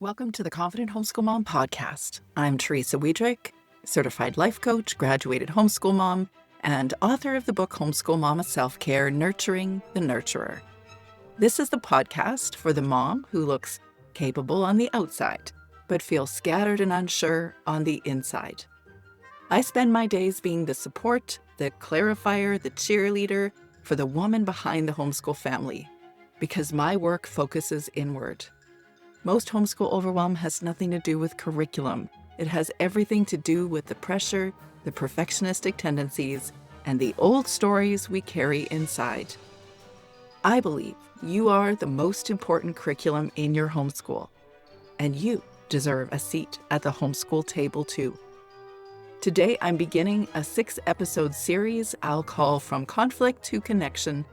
Welcome to the Confident Homeschool Mom podcast. I'm Teresa Wiedrich, certified life coach, graduated homeschool mom, and author of the book Homeschool Mama Self-Care, Nurturing the Nurturer. This is the podcast for the mom who looks capable on the outside, but feels scattered and unsure on the inside. I spend my days being the support, the clarifier, the cheerleader for the woman behind the homeschool family, because my work focuses inward. Most homeschool overwhelm has nothing to do with curriculum. It has everything to do with the pressure, the perfectionistic tendencies, and the old stories we carry inside. I believe you are the most important curriculum in your homeschool, and you deserve a seat at the homeschool table too. Today, I'm beginning a 6-episode series I'll call From Conflict to Connection.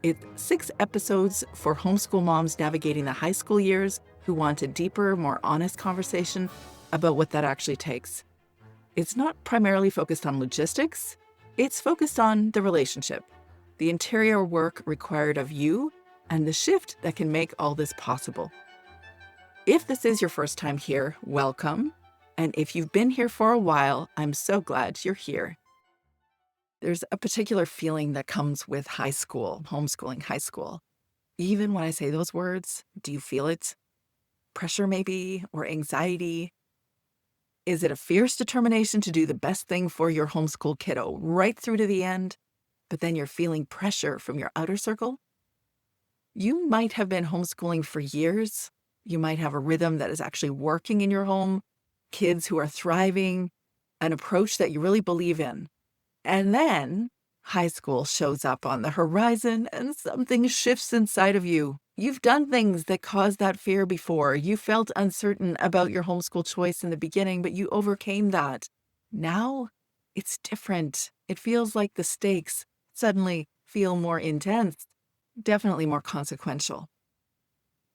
It's 6 episodes for homeschool moms navigating the high school years who want a deeper, more honest conversation about what that actually takes. It's not primarily focused on logistics. It's focused on the relationship, the interior work required of you, and the shift that can make all this possible. If this is your first time here, welcome. And if you've been here for a while, I'm so glad you're here. There's a particular feeling that comes with high school, homeschooling high school. Even when I say those words, do you feel it? Pressure maybe, or anxiety? Is it a fierce determination to do the best thing for your homeschool kiddo right through to the end, but then you're feeling pressure from your outer circle? You might have been homeschooling for years. You might have a rhythm that is actually working in your home, kids who are thriving, an approach that you really believe in. And then high school shows up on the horizon and something shifts inside of you. You've done things that caused that fear before. You felt uncertain about your homeschool choice in the beginning, but you overcame that. Now it's different. It feels like the stakes suddenly feel more intense, definitely more consequential.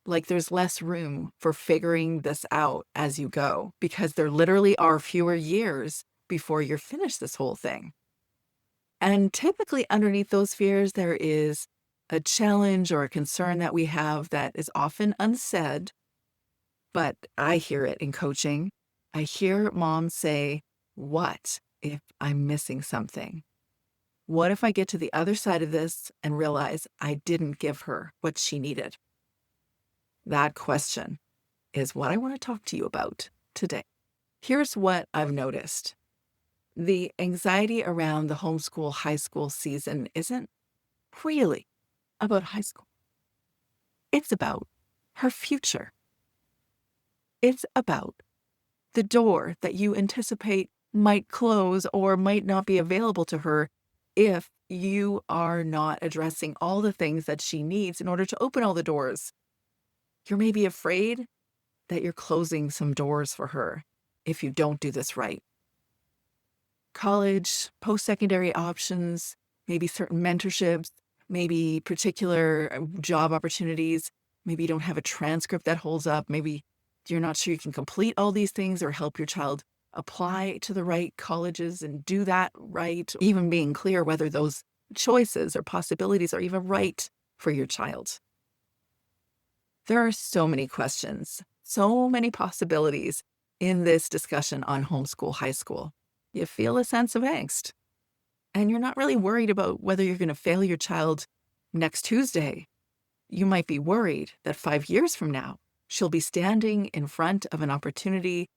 Like there's less room for figuring this out as you go, because there literally are fewer years before you're finished this whole thing. And typically underneath those fears, there is a challenge or a concern that we have that is often unsaid, but I hear it in coaching. I hear moms say, what if I'm missing something? What if I get to the other side of this and realize I didn't give her what she needed? That question is what I want to talk to you about today. Here's what I've noticed. The anxiety around the homeschool high school season isn't really about high school. It's about her future. It's about the door that you anticipate might close or might not be available to her if you are not addressing all the things that she needs in order to open all the doors. You're maybe afraid that you're closing some doors for her if you don't do this right. College, post-secondary options, maybe certain mentorships, maybe particular job opportunities. Maybe you don't have a transcript that holds up. Maybe you're not sure you can complete all these things or help your child apply to the right colleges and do that right. Even being clear whether those choices or possibilities are even right for your child. There are so many questions, so many possibilities in this discussion on homeschool high school. You feel a sense of angst. And you're not really worried about whether you're going to fail your child next Tuesday. You might be worried that 5 years from now, she'll be standing in front of an opportunity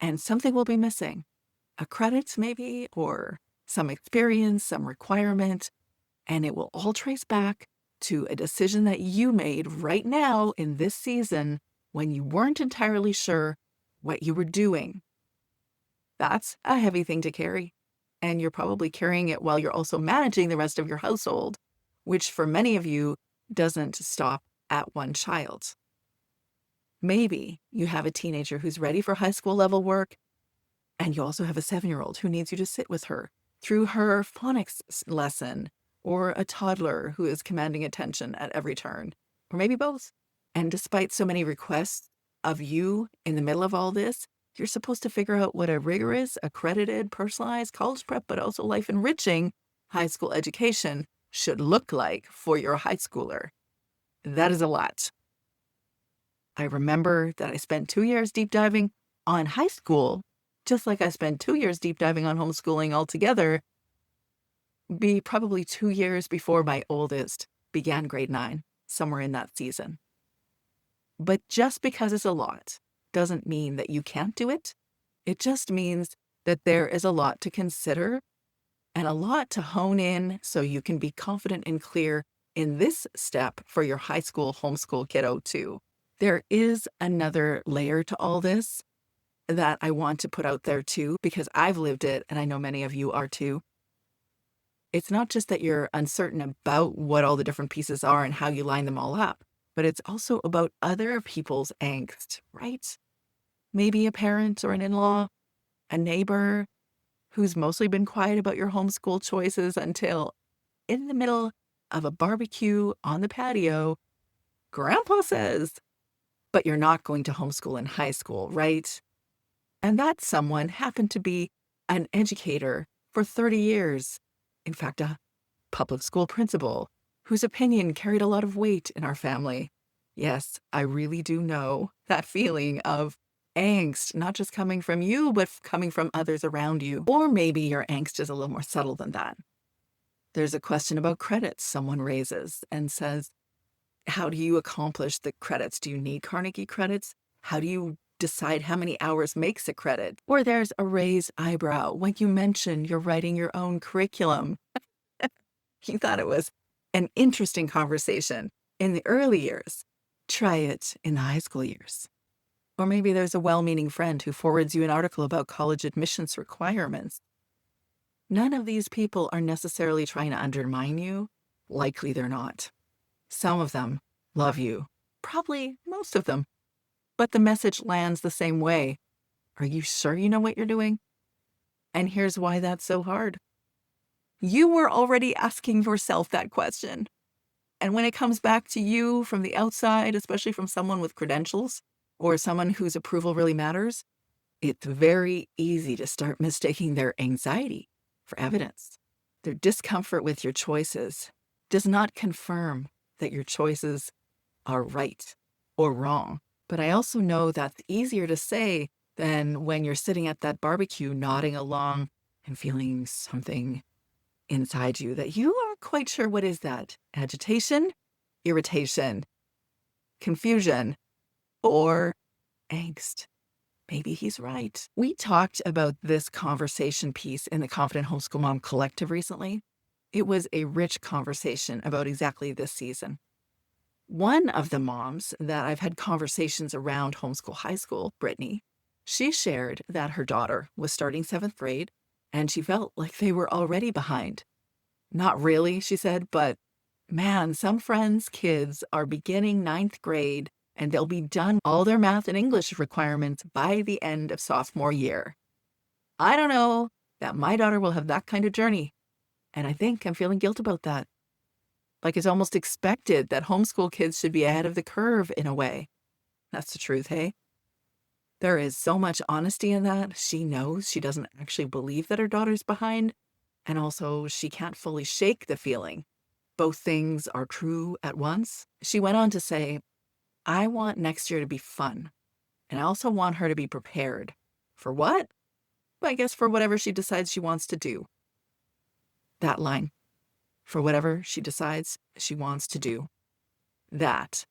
and something will be missing. A credit maybe, or some experience, some requirement, and it will all trace back to a decision that you made right now in this season when you weren't entirely sure what you were doing. That's a heavy thing to carry. And you're probably carrying it while you're also managing the rest of your household, which for many of you doesn't stop at one child. Maybe you have a teenager who's ready for high school level work, and you also have a 7-year-old who needs you to sit with her through her phonics lesson, or a toddler who is commanding attention at every turn, or maybe both. And despite so many requests of you in the middle of all this, you're supposed to figure out what a rigorous, accredited, personalized college prep, but also life-enriching high school education should look like for your high schooler. That is a lot. I remember that I spent 2 years deep diving on high school, just like I spent 2 years deep diving on homeschooling altogether, be probably 2 years before my oldest began grade 9, somewhere in that season. But just because it's a lot doesn't mean that you can't do it. It just means that there is a lot to consider and a lot to hone in so you can be confident and clear in this step for your high school homeschool kiddo too. There is another layer to all this that I want to put out there too, because I've lived it and I know many of you are too. It's not just that you're uncertain about what all the different pieces are and how you line them all up, but it's also about other people's angst, right? Maybe a parent or an in-law, a neighbor who's mostly been quiet about your homeschool choices until in the middle of a barbecue on the patio, Grandpa says, but you're not going to homeschool in high school, right? And that someone happened to be an educator for 30 years. In fact, a public school principal whose opinion carried a lot of weight in our family. Yes, I really do know that feeling of angst, not just coming from you, but coming from others around you. Or maybe your angst is a little more subtle than that. There's a question about credits someone raises and says, how do you accomplish the credits? Do you need Carnegie credits? How do you decide how many hours makes a credit? Or there's a raised eyebrow when you mention you're writing your own curriculum. You thought it was an interesting conversation in the early years. Try it in the high school years. Or maybe there's a well-meaning friend who forwards you an article about college admissions requirements. None of these people are necessarily trying to undermine you. Likely they're not. Some of them love you. Probably most of them. But the message lands the same way. Are you sure you know what you're doing? And here's why that's so hard. You were already asking yourself that question. And when it comes back to you from the outside, especially from someone with credentials or someone whose approval really matters, it's very easy to start mistaking their anxiety for evidence. Their discomfort with your choices does not confirm that your choices are right or wrong. But I also know that's easier to say than when you're sitting at that barbecue nodding along and feeling something inside you that you aren't quite sure what is that. Agitation, irritation, confusion, or angst. Maybe he's right. We talked about this conversation piece in the Confident Homeschool Mom Collective recently. It was a rich conversation about exactly this season. One of the moms that I've had conversations around homeschool high school, Brittany, she shared that her daughter was starting 7th grade and she felt like they were already behind. Not really, she said, but man, some friends' kids are beginning 9th grade and they'll be done all their math and English requirements by the end of sophomore year. I don't know that my daughter will have that kind of journey, and I think I'm feeling guilt about that. Like it's almost expected that homeschool kids should be ahead of the curve in a way. That's the truth, hey? There is so much honesty in that. She knows she doesn't actually believe that her daughter's behind, and also she can't fully shake the feeling. Both things are true at once. She went on to say, I want next year to be fun, and I also want her to be prepared. For what? I guess for whatever she decides she wants to do. That line. For whatever she decides she wants to do. That's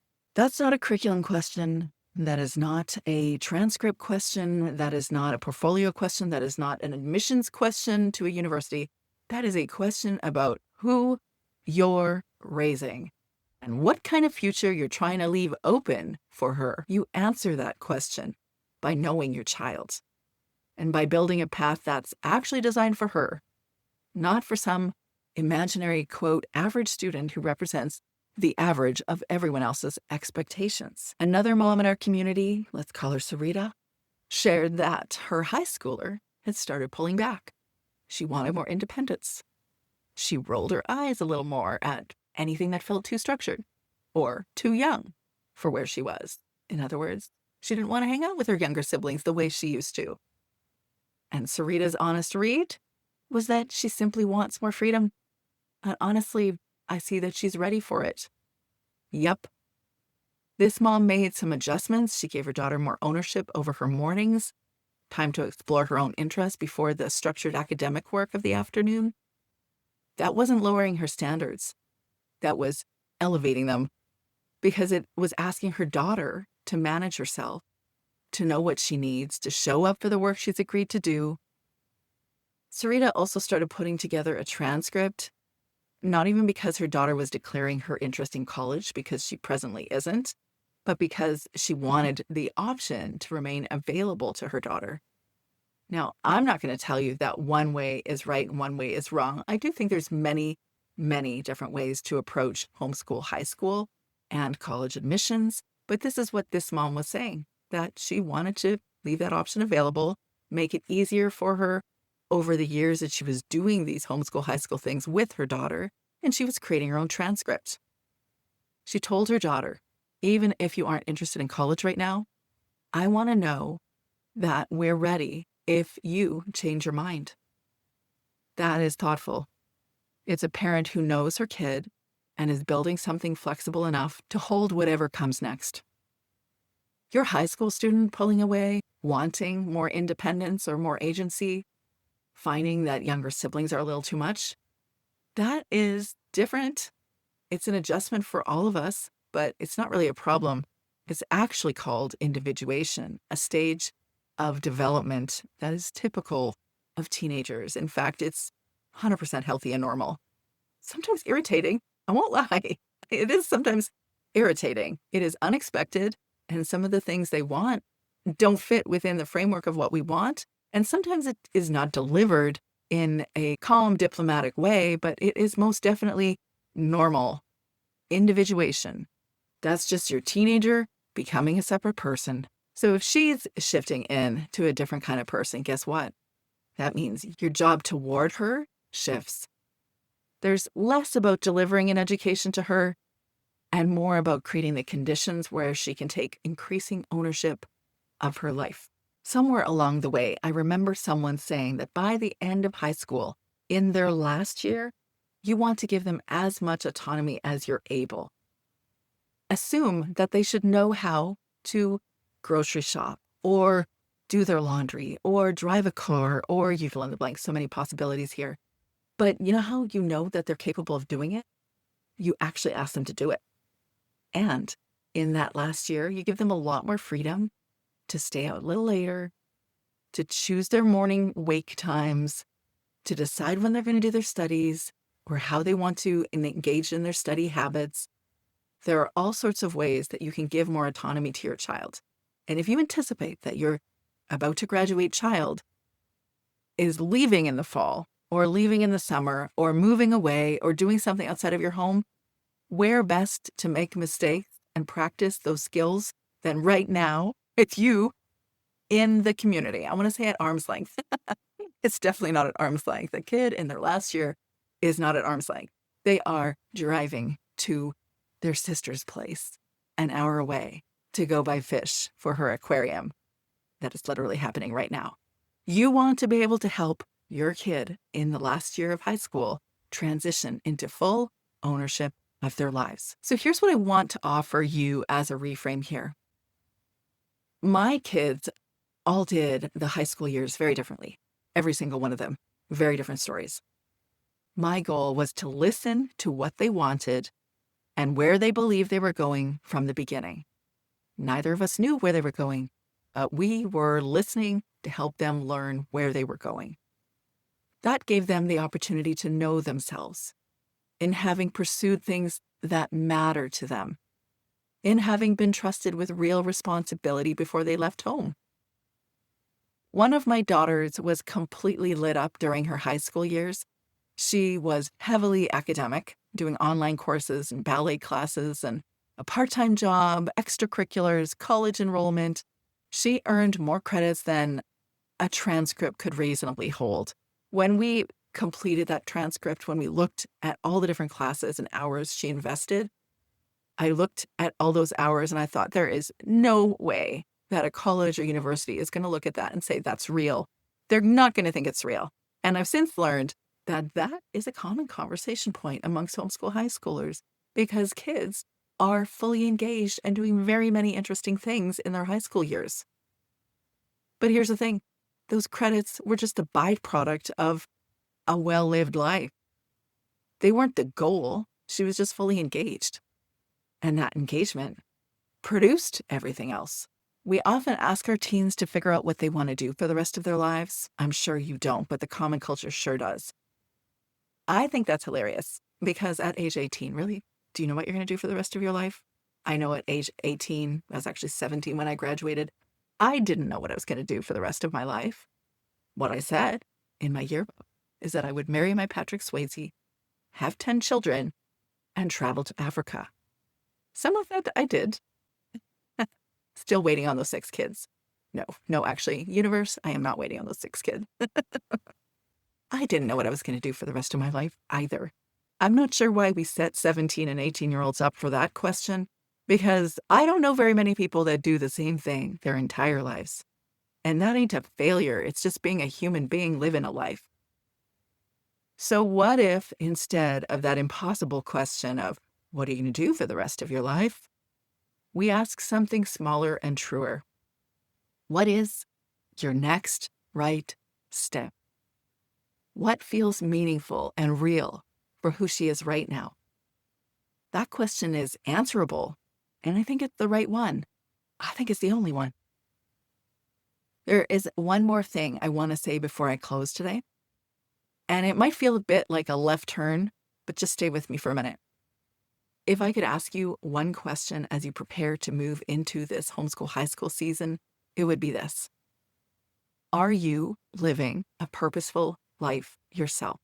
not a curriculum question. That is not a transcript question. That is not a portfolio question. That is not an admissions question to a university. That is a question about who you're raising and what kind of future you're trying to leave open for her. You answer that question by knowing your child and by building a path that's actually designed for her, not for some imaginary, quote, average student who represents the average of everyone else's expectations. Another mom in our community, let's call her Sarita, shared that her high schooler had started pulling back. She wanted more independence. She rolled her eyes a little more at anything that felt too structured or too young for where she was. In other words, she didn't want to hang out with her younger siblings the way she used to. And Sarita's honest read was that she simply wants more freedom. And honestly, I see that she's ready for it. Yup. This mom made some adjustments. She gave her daughter more ownership over her mornings, time to explore her own interests before the structured academic work of the afternoon. That wasn't lowering her standards. That was elevating them because it was asking her daughter to manage herself, to know what she needs, to show up for the work she's agreed to do. Sarita also started putting together a transcript, not even because her daughter was declaring her interest in college, because she presently isn't, but because she wanted the option to remain available to her daughter. Now, I'm not going to tell you that one way is right and one way is wrong. I do think there's many, many different ways to approach homeschool high school and college admissions, but this is what this mom was saying, that she wanted to leave that option available, make it easier for her over the years that she was doing these homeschool high school things with her daughter, and she was creating her own transcript. She told her daughter, even if you aren't interested in college right now, I want to know that we're ready if you change your mind. That is thoughtful. It's a parent who knows her kid and is building something flexible enough to hold whatever comes next. Your high school student pulling away, wanting more independence or more agency, finding that younger siblings are a little too much, that is different. It's an adjustment for all of us, but it's not really a problem. It's actually called individuation, a stage of development that is typical of teenagers. In fact, it's 100% healthy and normal. Sometimes irritating. I won't lie. It is sometimes irritating. It is unexpected, and some of the things they want don't fit within the framework of what we want. And sometimes it is not delivered in a calm, diplomatic way, but it is most definitely normal. Individuation. That's just your teenager becoming a separate person. So if she's shifting in to a different kind of person, guess what? That means your job toward her shifts. There's less about delivering an education to her and more about creating the conditions where she can take increasing ownership of her life. Somewhere along the way, I remember someone saying that by the end of high school, in their last year, you want to give them as much autonomy as you're able. Assume that they should know how to grocery shop or do their laundry or drive a car or you fill in the blank. So many possibilities here. But you know how you know that they're capable of doing it? You actually ask them to do it. And in that last year, you give them a lot more freedom to stay out a little later, to choose their morning wake times, to decide when they're going to do their studies or how they want to engage in their study habits. There are all sorts of ways that you can give more autonomy to your child. And if you anticipate that your about to graduate child is leaving in the fall or leaving in the summer or moving away or doing something outside of your home, where best to make mistakes and practice those skills than right now with you in the community. I want to say at arm's length. It's definitely not at arm's length. The kid in their last year is not at arm's length. They are driving to their sister's place an hour away to go buy fish for her aquarium. That is literally happening right now. You want to be able to help your kid in the last year of high school transition into full ownership of their lives. So here's what I want to offer you as a reframe here. My kids all did the high school years very differently. Every single one of them, very different stories. My goal was to listen to what they wanted and where they believed they were going from the beginning. Neither of us knew where they were going, but we were listening to help them learn where they were going. That gave them the opportunity to know themselves in having pursued things that matter to them, in having been trusted with real responsibility before they left home. One of my daughters was completely lit up during her high school years. She was heavily academic, doing online courses and ballet classes and a part-time job, extracurriculars, college enrollment. She earned more credits than a transcript could reasonably hold. When we completed that transcript, when we looked at all the different classes and hours she invested, I looked at all those hours and I thought there is no way that a college or university is going to look at that and say that's real. They're not going to think it's real. And I've since learned that that is a common conversation point amongst homeschool high schoolers because kids are fully engaged and doing very many interesting things in their high school years. But here's the thing, those credits were just a byproduct of a well-lived life. They weren't the goal. She was just fully engaged. And that engagement produced everything else. We often ask our teens to figure out what they want to do for the rest of their lives. I'm sure you don't, but the common culture sure does. I think that's hilarious because at age 18, really, do you know what you're going to do for the rest of your life? I know at age 18, I was actually 17 when I graduated, I didn't know what I was going to do for the rest of my life. What I said in my yearbook is that I would marry my Patrick Swayze, have 10 children, and travel to Africa. Some of that I did. Still waiting on those 6 kids. No, actually, universe, I am not waiting on those 6 kids. I didn't know what I was going to do for the rest of my life either. I'm not sure why we set 17 and 18-year-olds up for that question, because I don't know very many people that do the same thing their entire lives. And that ain't a failure. It's just being a human being living a life. So what if instead of that impossible question of, what are you going to do for the rest of your life? We ask something smaller and truer. What is your next right step? What feels meaningful and real for who she is right now? That question is answerable, and I think it's the right one. I think it's the only one. There is one more thing I want to say before I close today, and it might feel a bit like a left turn, but just stay with me for a minute. If I could ask you one question as you prepare to move into this homeschool high school season, it would be this. Are you living a purposeful life yourself?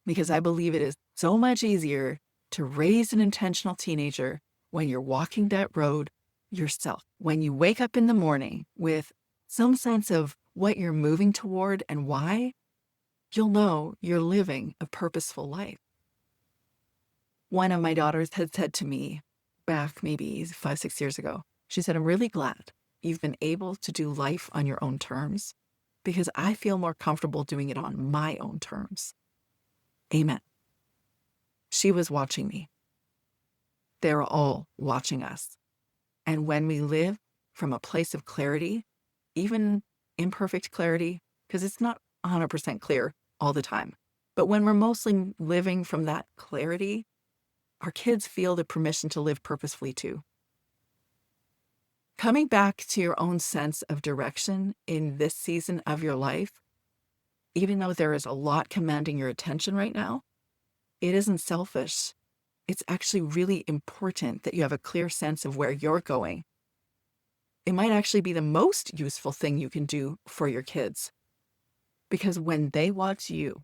Because I believe it is so much easier to raise an intentional teenager when you're walking that road yourself. When you wake up in the morning with some sense of what you're moving toward and why, you'll know you're living a purposeful life. One of my daughters had said to me back maybe 5-6 years ago, she said, I'm really glad you've been able to do life on your own terms because I feel more comfortable doing it on my own terms. Amen. She was watching me. They're all watching us. And when we live from a place of clarity, even imperfect clarity, because it's not 100% clear all the time, but when we're mostly living from that clarity, our kids feel the permission to live purposefully too. Coming back to your own sense of direction in this season of your life, even though there is a lot commanding your attention right now, it isn't selfish. It's actually really important that you have a clear sense of where you're going. It might actually be the most useful thing you can do for your kids. Because when they watch you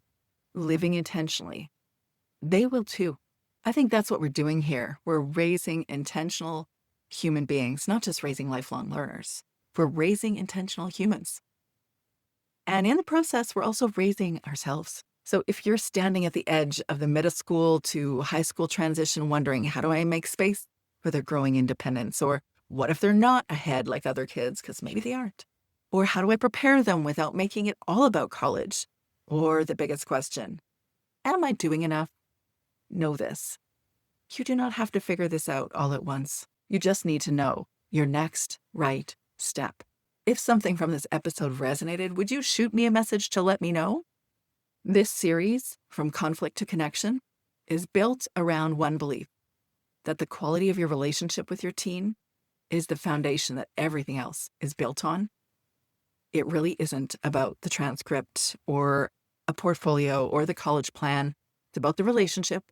living intentionally, they will too. I think that's what we're doing here. We're raising intentional human beings, not just raising lifelong learners. We're raising intentional humans. And in the process, we're also raising ourselves. So if you're standing at the edge of the middle school to high school transition wondering, how do I make space for their growing independence? Or what if they're not ahead like other kids? Because maybe they aren't. Or how do I prepare them without making it all about college? Or the biggest question, am I doing enough? Know this. You do not have to figure this out all at once. You just need to know your next right step. If something from this episode resonated, would you shoot me a message to let me know? This series, From Conflict to Connection, is built around one belief, that the quality of your relationship with your teen is the foundation that everything else is built on. It really isn't about the transcript or a portfolio or the college plan. It's about the relationship,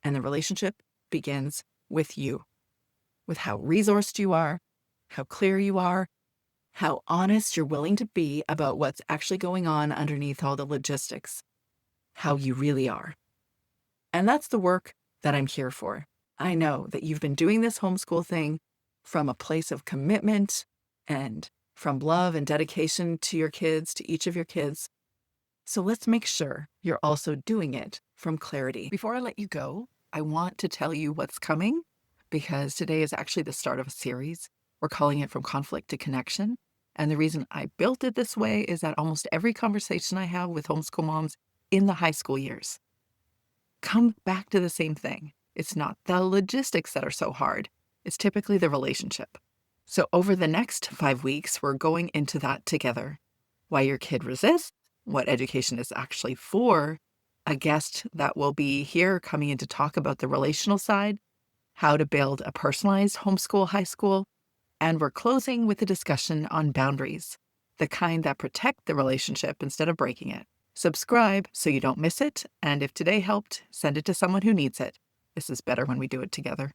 and the relationship begins with you, with how resourced you are, how clear you are, how honest you're willing to be about what's actually going on underneath all the logistics, how you really are. And that's the work that I'm here for. I know that you've been doing this homeschool thing from a place of commitment and from love and dedication to your kids, to each of your kids. So let's make sure you're also doing it from clarity. Before I let you go, I want to tell you what's coming, because today is actually the start of a series. We're calling it From Conflict to Connection. And the reason I built it this way is that almost every conversation I have with homeschool moms in the high school years come back to the same thing. It's not the logistics that are so hard. It's typically the relationship. So over the next 5 weeks, we're going into that together. Why your kid resists, what education is actually for, a guest that will be here coming in to talk about the relational side, how to build a personalized homeschool high school, and we're closing with a discussion on boundaries, the kind that protect the relationship instead of breaking it. Subscribe so you don't miss it, and if today helped, send it to someone who needs it. This is better when we do it together.